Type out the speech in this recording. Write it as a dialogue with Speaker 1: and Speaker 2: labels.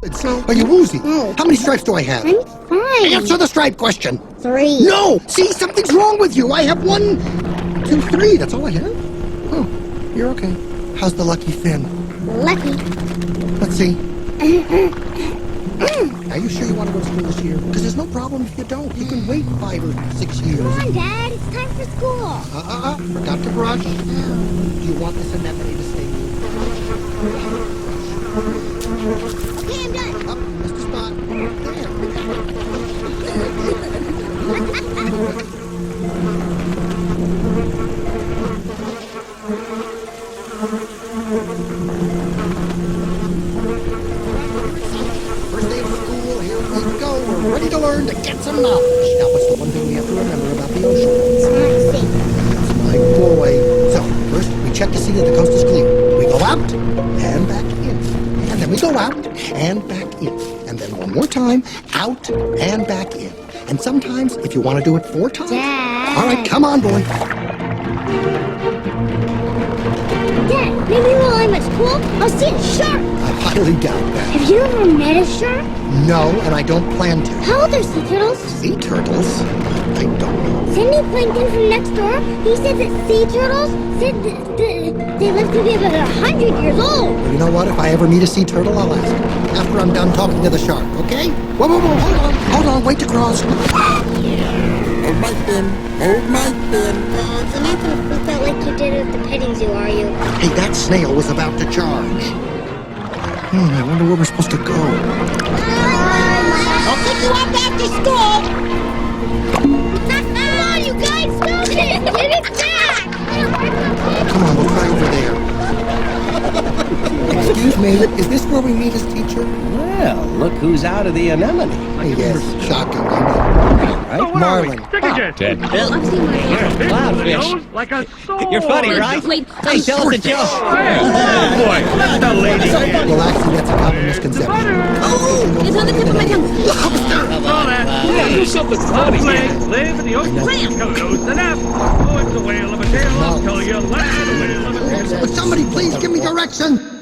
Speaker 1: Are you woozy? How many stripes do I have?
Speaker 2: I'm fine.
Speaker 1: Answer the stripe question.
Speaker 2: 3.
Speaker 1: No! See, something's wrong with you. I have 1, 2, 3. That's all I have? Oh, you're okay. How's the lucky fin?
Speaker 2: Lucky.
Speaker 1: Let's see. Are you sure you want to go to school this year? Because there's no problem if you don't. You can wait 5 or 6 years.
Speaker 2: Come on, Dad. It's time for school.
Speaker 1: Forgot to brush. Do you want this anemone to stay?
Speaker 2: Okay, I'm done.
Speaker 1: Up, Mr. Spot. First day of school, here we go. We're ready to learn to get some knowledge. Now, what's the one thing we have to remember about the ocean?
Speaker 2: It's not safe.
Speaker 1: That's my boy. So, first, we check to see that the coast is clear. We go out and back in. And then we go out and back in. And then one more time, out and back in. And sometimes, if you want to do it 4 times...
Speaker 2: Dad.
Speaker 1: All right, come on, boy.
Speaker 2: Dad, maybe while I'm at school, I'll see a shark.
Speaker 1: I highly doubt that.
Speaker 2: Have you ever met a shark?
Speaker 1: No, and I don't plan to.
Speaker 2: How old are sea turtles?
Speaker 1: Sea turtles? I don't know.
Speaker 2: Cindy Plankton from next door, he said that sea turtles said that they live to be about 100 years old.
Speaker 1: You know what? If I ever meet a sea turtle, I'll ask him. After I'm done talking to the shark, okay? Whoa, hold on, wait to cross. Hold my fin, hold my fin.
Speaker 2: You're not going to freak out like you did at the petting zoo, are you?
Speaker 1: Hey, that snail was about to charge. I wonder where we're supposed to go.
Speaker 2: I'll pick you up after school. Come on, you guys, stop it! Get it back!
Speaker 1: Come on, we'll try over there. Excuse me, is this where we meet his teacher?
Speaker 3: Well, look who's out of the anemone.
Speaker 1: Yes, shocking, I know.
Speaker 3: Right?
Speaker 1: Marlin.
Speaker 3: Ted.
Speaker 4: Bill,
Speaker 3: You're a clownfish.
Speaker 4: like a sword.
Speaker 3: You're funny, right?
Speaker 4: Wait,
Speaker 3: Hey, tell us a joke.
Speaker 4: Hey, boy, let the lady in.
Speaker 1: Well, actually, that's a common misconception.
Speaker 4: It's on the tip of my tongue.
Speaker 5: All that.
Speaker 4: Yeah, do something funny.
Speaker 5: Snakes live in the ocean. Close the nap. Oh, it's a whale of a tail. I'll tell you, land a whale of a tail.
Speaker 1: Would somebody please give me direction?